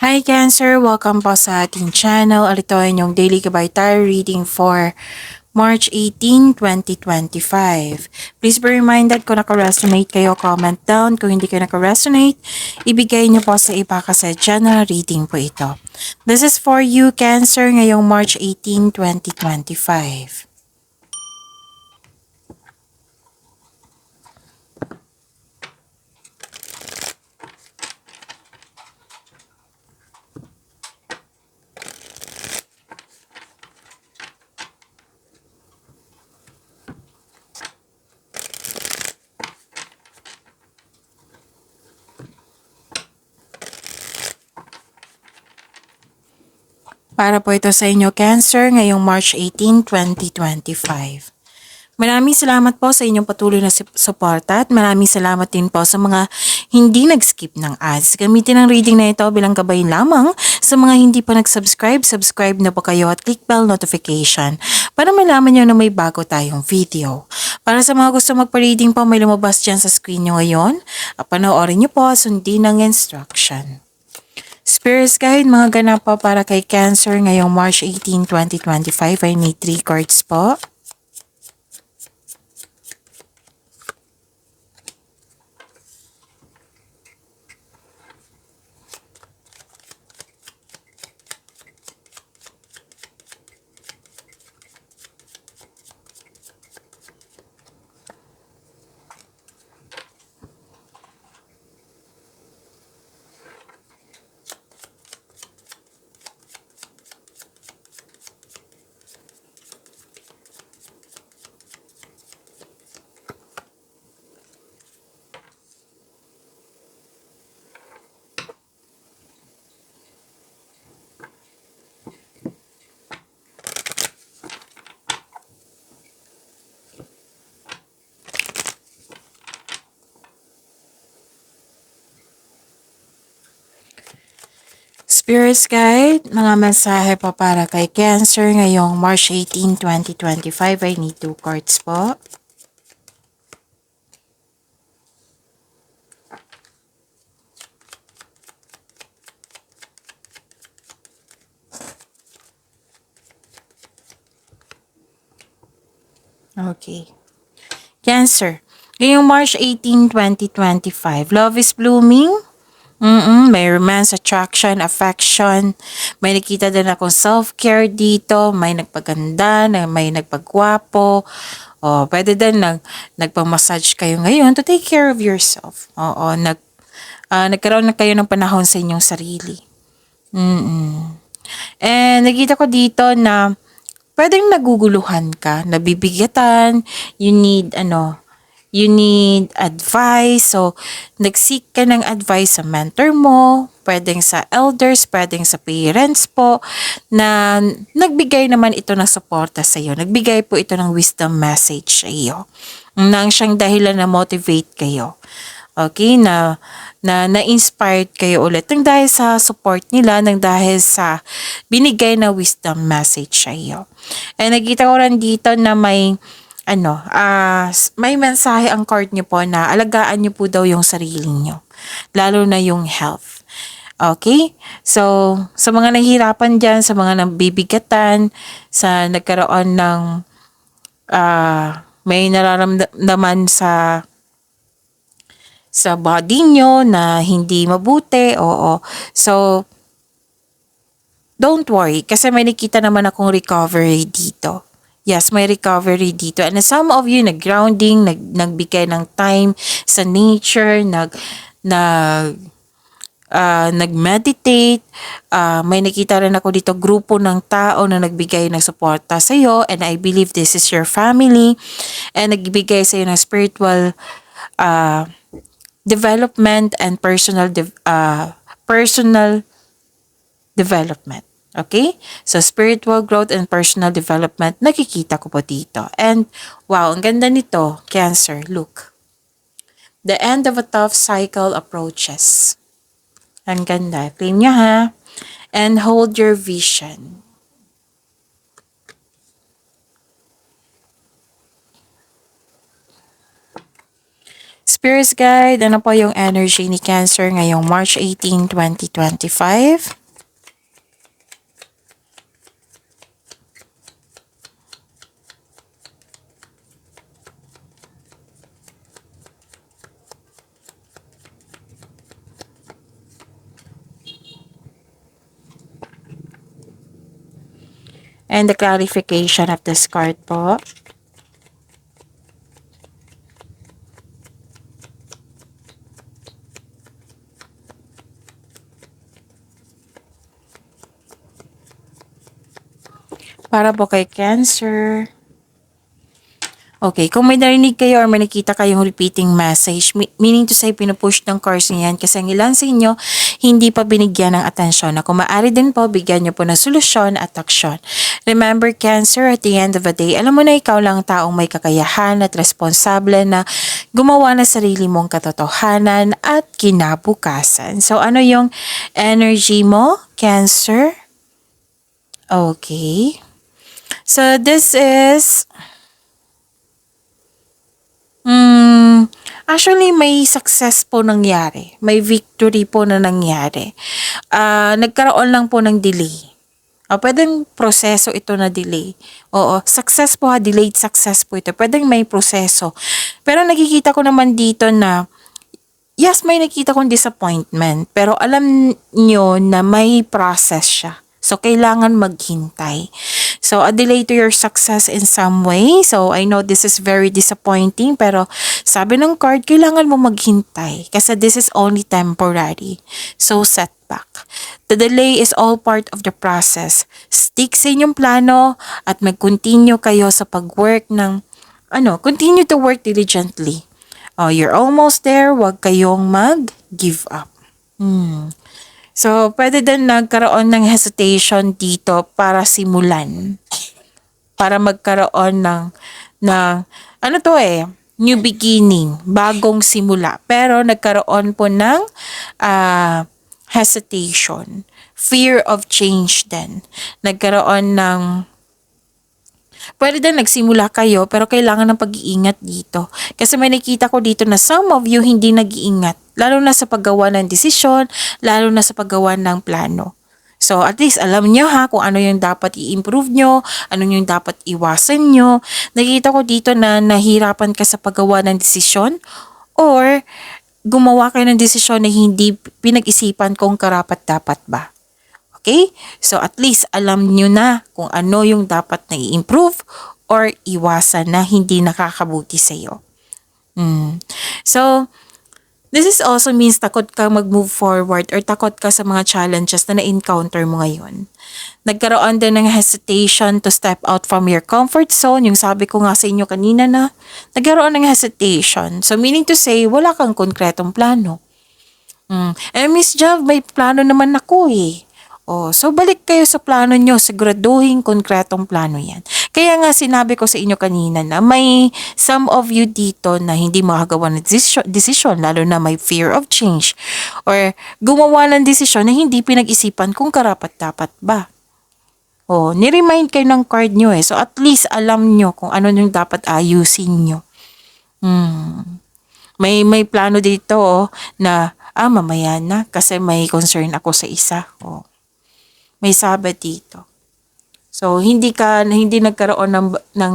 Hi Cancer! Welcome po sa ating channel. Ito ay inyong Daily Gabay Tarot reading for March 18, 2025. Please be reminded kung naka-resonate kayo, comment down. Kung hindi kayo naka-resonate, ibigay niyo po sa iba kasi general reading po ito. This is for you Cancer ngayong March 18, 2025. Para po ito sa inyo Cancer ngayong March 18, 2025. Maraming salamat po sa inyong patuloy na suporta at maraming salamat din po sa mga hindi nag-skip ng ads. Gamitin ang reading na ito bilang gabay lamang sa mga hindi pa nag-subscribe. Subscribe na po kayo at click bell notification para malaman nyo na may bago tayong video. Para sa mga gusto magpa-reading po, may lumabas dyan sa screen nyo ngayon. Panoorin nyo po, sundin ang instruction. Spirits Guide, mga ganap po para kay Cancer ngayong March 18, 2025 ay may 3 cards po. Spirits Guide, mga mensahe po para kay Cancer ngayong March 18, 2025 ay need 2 cards po. Okay. Cancer, ngayong March 18, 2025, love is blooming. May romance, attraction, affection. May nakita din akong self-care dito. May nagpaganda, may nagpagwapo. O, pwede din nagpamassage kayo ngayon to take care of yourself. Oo, nagkaroon na kayo ng panahon sa inyong sarili. And nakita ko dito na pwedeng naguguluhan ka, nabibigatan, you need advice. So, nag-seek ka ng advice sa mentor mo, pwedeng sa elders, pwedeng sa parents po, na nagbigay naman ito ng suporta sa iyo. Nagbigay po ito ng wisdom message sa iyo. Nang siyang dahilan na motivate kayo. Okay, na-inspired kayo ulit nang dahil sa support nila, nang dahil sa binigay na wisdom message sa iyo. And nakita ko rin dito na may mensahe ang card niyo po na alagaan niyo po daw yung sarili niyo, lalo na yung health. Okay? So, sa mga nahihirapan dyan, sa mga nabibigatan, sa nagkaroon ng may nararamdaman sa body nyo na hindi mabuti, oo. So, don't worry kasi may nakita naman akong recovery dito. Yes, may recovery dito. And some of you nag-grounding, nagbigay ng time sa nature, nag-meditate. May nakita rin ako dito grupo ng tao na nagbigay ng suporta sa iyo, and I believe this is your family, and nagbigay sa iyo ng spiritual development and personal development. Okay? So, spiritual growth and personal development, nakikita ko po dito. And, wow, ang ganda nito, Cancer, look. The end of a tough cycle approaches. Ang ganda. Claim nyo ha. And hold your vision. Spirits Guide, ano po yung energy ni Cancer ngayong March 18, 2025? And the clarification of this card po. Para po kay Cancer. Okay, kung may narinig kayo or may nakita kayong repeating message, meaning to say, pinupush ng cards niyan kasi ang ilan sa inyo hindi pa binigyan ng atensyon. Na kung maaari din po, bigyan niyo po ng solusyon at aksyon. Remember, Cancer, at the end of the day, alam mo na ikaw lang taong may kakayahan at responsable na gumawa ng sarili mong katotohanan at kinabukasan. So, ano yung energy mo, Cancer? Okay. So, this is... Actually, may success po nangyari. May victory po na nangyari. Nagkaroon lang po ng delay. Pwedeng proseso ito na delay. Oo, success po ha, delayed success po ito. Pwedeng may proseso. Pero nakikita ko naman dito na, yes, may nakita kong disappointment. Pero alam nyo na may process siya. So, kailangan maghintay. So, a delay to your success in some way. So, I know this is very disappointing. Pero, sabi ng card, kailangan mo maghintay. Kasi this is only temporary. So, setback. The delay is all part of the process. Stick sa inyong plano at mag-continue kayo sa pag-work ng, continue to work diligently. You're almost there. Huwag kayong mag-give up. So, pwede din nagkaroon ng hesitation dito para simulan. Para magkaroon ng new beginning, bagong simula. Pero nagkaroon po ng hesitation, fear of change din. Nagkaroon ng pwede din nagsimula kayo pero kailangan ng pag-iingat dito. Kasi may nakita ko dito na some of you hindi nag-iingat. Lalo na sa paggawa ng desisyon, lalo na sa paggawa ng plano. So at least alam nyo ha kung ano yung dapat i-improve nyo, ano yung dapat iwasan nyo. Nakita ko dito na nahirapan ka sa paggawa ng desisyon or gumawa kayo ng desisyon na hindi pinag-isipan kung karapat-dapat ba. Okay? So at least alam nyo na kung ano yung dapat na i-improve or iwasan na hindi nakakabuti sa iyo. So, this is also means takot ka mag-move forward or takot ka sa mga challenges na na-encounter mo ngayon. Nagkaroon din ng hesitation to step out from your comfort zone. Yung sabi ko nga sa inyo kanina na nagkaroon ng hesitation. So, meaning to say, wala kang konkretong plano. Miss Jav, may plano naman ako eh. So balik kayo sa plano nyo, siguraduhin konkretong plano yan. Kaya nga sinabi ko sa inyo kanina na may some of you dito na hindi makagawa ng desisyon, lalo na may fear of change. Or gumawa ng desisyon na hindi pinag-isipan kung karapat-dapat ba. Ni-remind kayo ng card nyo eh. So at least alam nyo kung ano yung dapat ayusin nyo. May plano dito na mamaya na kasi may concern ako sa isa. May sabat dito. So, hindi nagkaroon ng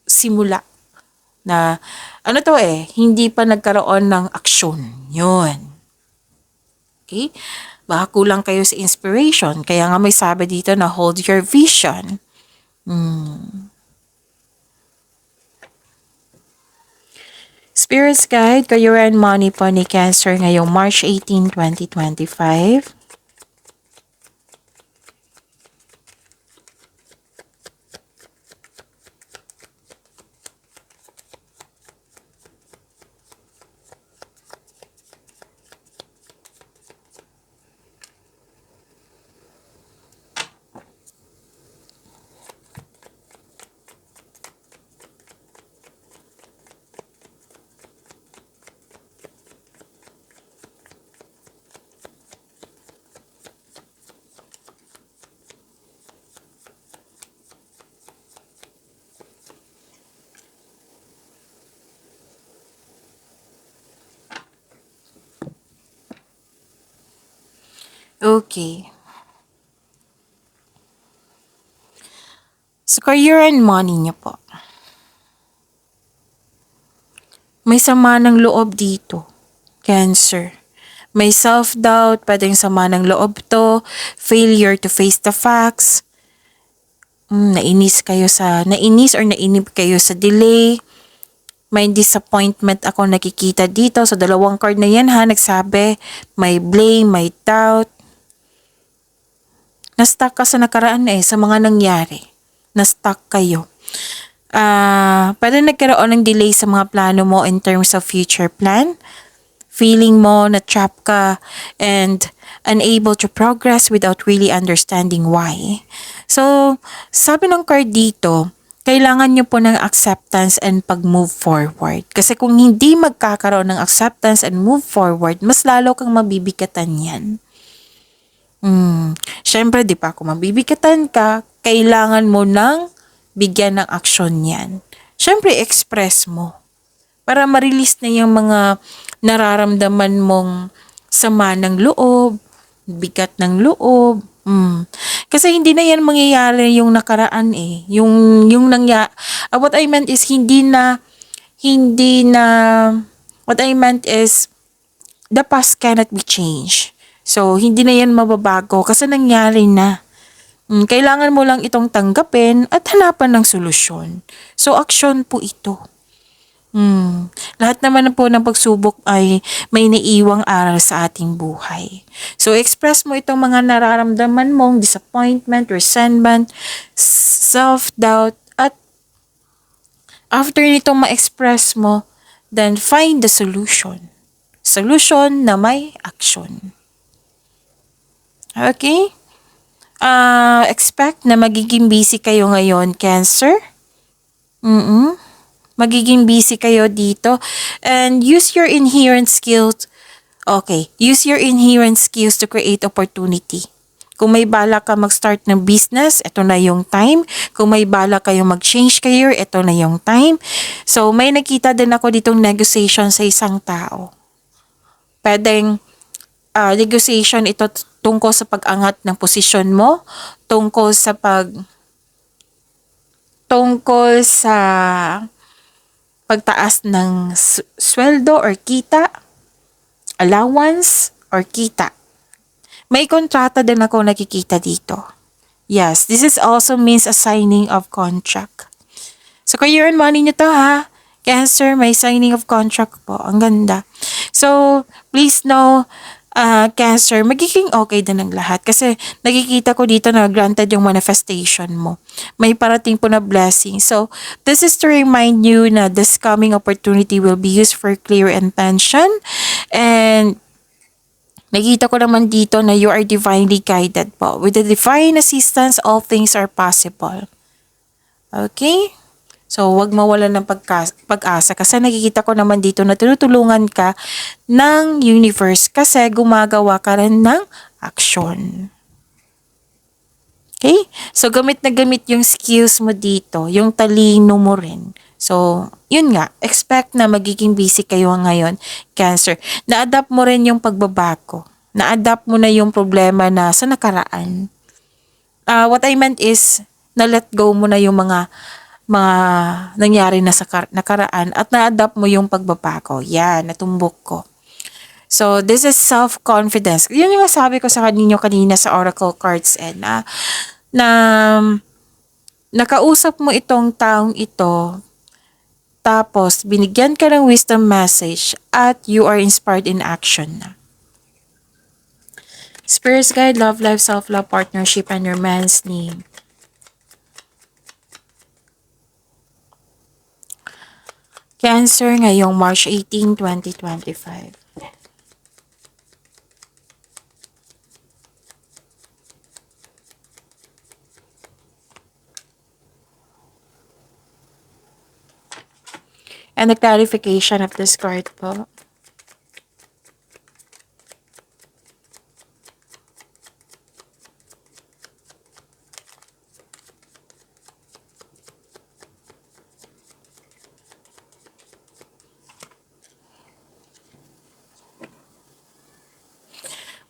simula na, hindi pa nagkaroon ng aksyon. Yun. Okay? Baka kulang kayo sa inspiration. Kaya nga may sabi dito na hold your vision. Spirits Guide, Career and Money po ni Cancer ngayong March 18, 2025. Okay. Sa career and money niyo po, may sama ng loob dito. Cancer. May self-doubt, pwedeng sama ng loob to, failure to face the facts, nainis or nainip kayo sa delay, may disappointment ako nakikita dito. So, dalawang card na yan ha, nagsabi, may blame, may doubt. Na-stuck ka sa nakaraan sa mga nangyari. Na-stuck kayo. Pwede nagkaroon ng delay sa mga plano mo in terms of future plan. Feeling mo na trap ka and unable to progress without really understanding why. So, sabi ng card dito, kailangan nyo po ng acceptance and pag-move forward. Kasi kung hindi magkakaroon ng acceptance and move forward, mas lalo kang mabibigatan yan. Syempre, di pa kung mabibigatan ka, kailangan mo nang bigyan ng aksyon yan. Syempre, express mo. Para ma-release na yung mga nararamdaman mong sama ng loob, bigat ng loob. Kasi hindi na yan mangyayari yung nakaraan what I meant is what I meant is the past cannot be changed. So, hindi na yan mababago kasi nangyari na. Kailangan mo lang itong tanggapin at hanapan ng solusyon. So, aksyon po ito. Lahat naman po ng pagsubok ay may naiiwang aral sa ating buhay. So, express mo itong mga nararamdaman mong disappointment, resentment, self-doubt, at after nitong ma-express mo, then find the solution. Solution na may action. Okay? Expect na magiging busy kayo ngayon, Cancer. Magiging busy kayo dito. And use your inherent skills. Okay, use your inherent skills to create opportunity. Kung may bala ka mag-start ng business, ito na yung time. Kung may bala kayo mag-change career, ito na yung time. So, may nakita din ako ditong negotiation sa isang tao. Pwedeng negotiation ito tungkol sa pag-angat ng posisyon mo, tungkol sa pagtaas ng sweldo or kita, allowance or kita. May kontrata din ako nakikita dito. Yes, this is also means a signing of contract. So, career and money nyo to ha. Cancer, may signing of contract po. Ang ganda. So, please know, Cancer, magiging okay din ang lahat. Kasi nakikita ko dito na granted yung manifestation mo. May parating po na blessing. So, this is to remind you na this coming opportunity will be used for clear intention. And nakita ko naman dito na you are divinely guided po. With the divine assistance, all things are possible. Okay? So, wag mawalan ng pag-asa kasi nakikita ko naman dito na tinutulungan ka ng universe kasi gumagawa ka rin ng action. Okay? So, gamit na gamit yung skills mo dito, yung talino mo rin. So, yun nga, expect na magiging busy kayo ngayon, Cancer. Na-adapt mo rin yung pagbabago. Na-adapt mo na yung problema na sa nakaraan. What I meant is, na-let go mo na yung mga nangyari na sa nakaraan at na-adapt mo yung pagbabago. Yan, natumbok ko. So, this is self-confidence. Yun yung sabi ko sa ninyo kanina sa Oracle Cards na nakausap mo itong taong ito tapos binigyan ka ng wisdom message at you are inspired in action na. Spirit's Guide, Love Life, Self-Love, Partnership, and your man's name. Cancer ngayong March 18, 2025. And the clarification of this card po.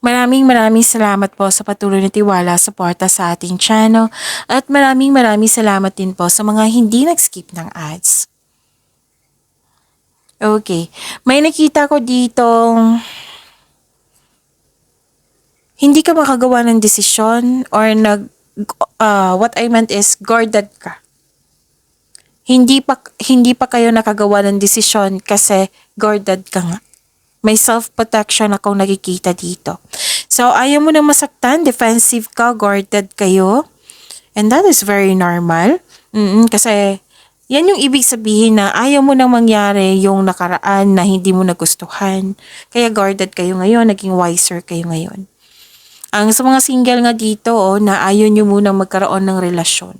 Maraming maraming salamat po sa patuloy na tiwala, suporta sa ating channel at maraming maraming salamat din po sa mga hindi nag-skip ng ads. Okay, may nakita ko ditong hindi ka makagawa ng desisyon or what I meant is guarded ka. Hindi pa kayo nakagawa ng desisyon kasi guarded ka nga. May self-protection akong nakikita dito. So, ayaw mo nang masaktan, defensive ka, guarded kayo. And that is very normal. Kasi, yan yung ibig sabihin na ayaw mo nang mangyari yung nakaraan na hindi mo nagustuhan. Kaya guarded kayo ngayon, naging wiser kayo ngayon. Ang sa mga single nga dito, na ayaw nyo munang magkaroon ng relasyon.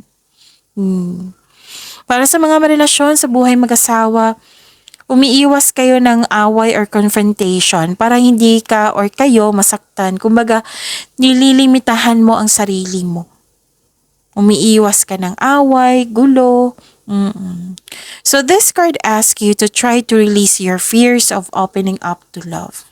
Para sa mga relasyon sa buhay mag-asawa, umiiwas kayo ng away or confrontation para hindi ka or kayo masaktan. Kumbaga, nililimitahan mo ang sarili mo. Umiiwas ka ng away, gulo. So this card asks you to try to release your fears of opening up to love.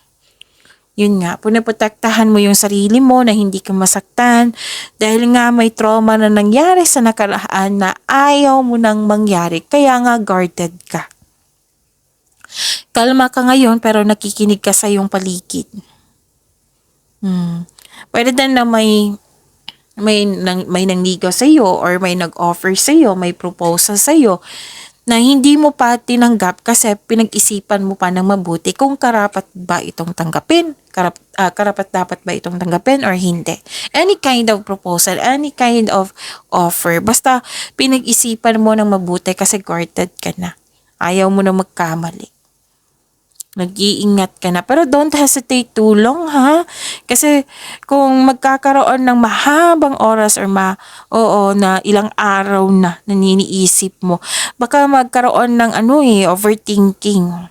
Yun nga, punaprotektahan mo yung sarili mo na hindi ka masaktan dahil nga may trauma na nangyari sa nakaraan na ayaw mo nang mangyari, kaya nga guarded ka. Kalma ka ngayon pero nakikinig ka sa iyong paligid. Pwede din na may nangligaw sa iyo or may nag-offer sa iyo, may proposal sa iyo na hindi mo pa tinanggap kasi pinag-isipan mo pa ng mabuti kung karapat ba itong tanggapin, karapat dapat ba itong tanggapin or hindi. Any kind of proposal, any kind of offer, basta pinag-isipan mo ng mabuti kasi guarded ka na. Ayaw mo na magkamali. Nag-iingat ka na. Pero don't hesitate too long, ha? Kasi kung magkakaroon ng mahabang oras or na ilang araw na naniniisip mo, baka magkaroon ng overthinking.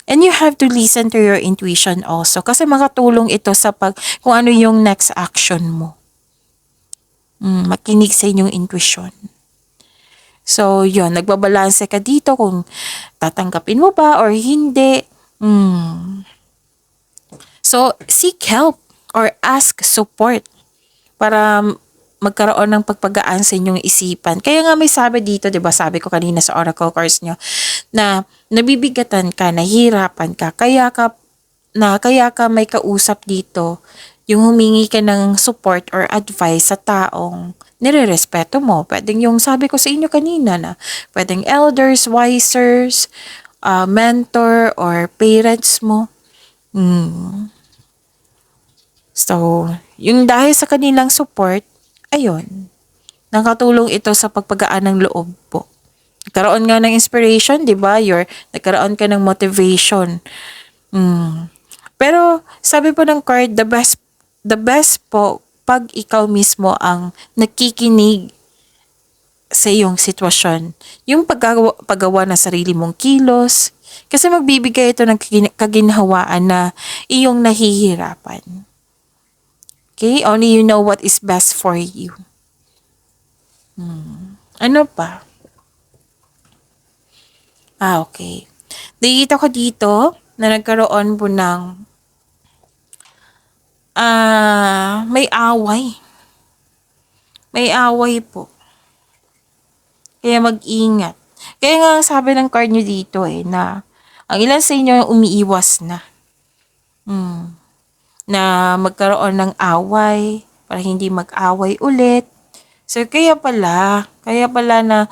And you have to listen to your intuition also. Kasi makatulong ito sa kung ano yung next action mo. Makinig sa inyong intuition. So, yun, nagbabalanse ka dito kung tatanggapin mo ba or hindi. So, seek help or ask support para magkaroon ng pagpagaan sa inyong isipan. Kaya nga may sabi dito, 'di ba? Sabi ko kanina sa oracle cards nyo na nabibigatan ka, nahihirapan ka, kaya ka may kausap dito, yung humingi ka ng support or advice sa taong nirerespeto mo. Pwedeng yung sabi ko sa inyo kanina na pwedeng elders, wisers, mentor, or parents mo. So, yung dahil sa kanilang support, ayun, nakatulong ito sa pagpagaan ng loob po. Nagkaroon nga ng inspiration, di ba? Nagkaroon ka ng motivation. Pero, sabi po ng card, the best po, pag ikaw mismo ang nakikinig sa iyong sitwasyon. Yung paggawa ng sarili mong kilos. Kasi magbibigay ito ng kaginhawaan na iyong nahihirapan. Okay? Only you know what is best for you. Ano pa? Okay. Nakikita ko dito na nagkaroon po ng may away. May away po. Kaya mag-ingat. Kaya nga sabi ng card nyo dito na ang ilan sa inyo umiiwas na. Na magkaroon ng away para hindi mag-away ulit. So kaya pala na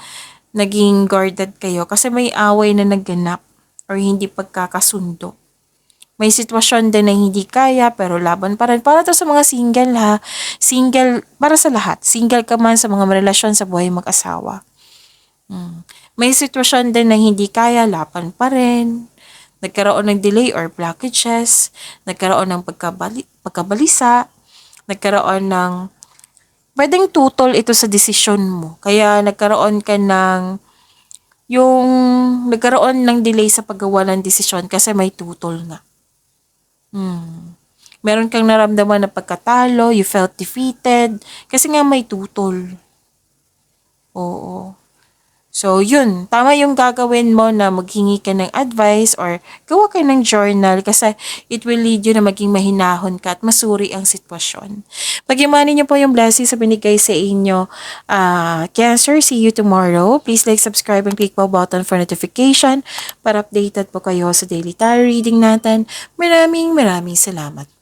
naging guarded kayo kasi may away na naganap or hindi pagkakasundo. May sitwasyon din na hindi kaya pero laban pa rin. Para to sa mga single, ha. Single para sa lahat. Single ka man sa mga relasyon sa buhay mag-asawa. May sitwasyon din na hindi kaya, laban pa rin. Nagkaroon ng delay or blockages. Nagkaroon ng pagkabalisa. Nagkaroon ng pwedeng tutol ito sa desisyon mo. Kaya nagkaroon ng delay sa paggawa ng desisyon kasi may tutol nga. Meron kang naramdaman na pagkatalo, you felt defeated, kasi nga may tutol. Oo. So, yun, tama yung gagawin mo na maghingi ka ng advice or gawa ka ng journal kasi it will lead you na maging mahinahon ka at masuri ang sitwasyon. Pag-imanin niyo po yung blessings sa binigay sa inyo. Cancer, see you tomorrow. Please like, subscribe, and click po button for notification para updated po kayo sa daily tarot reading natin. Maraming salamat po.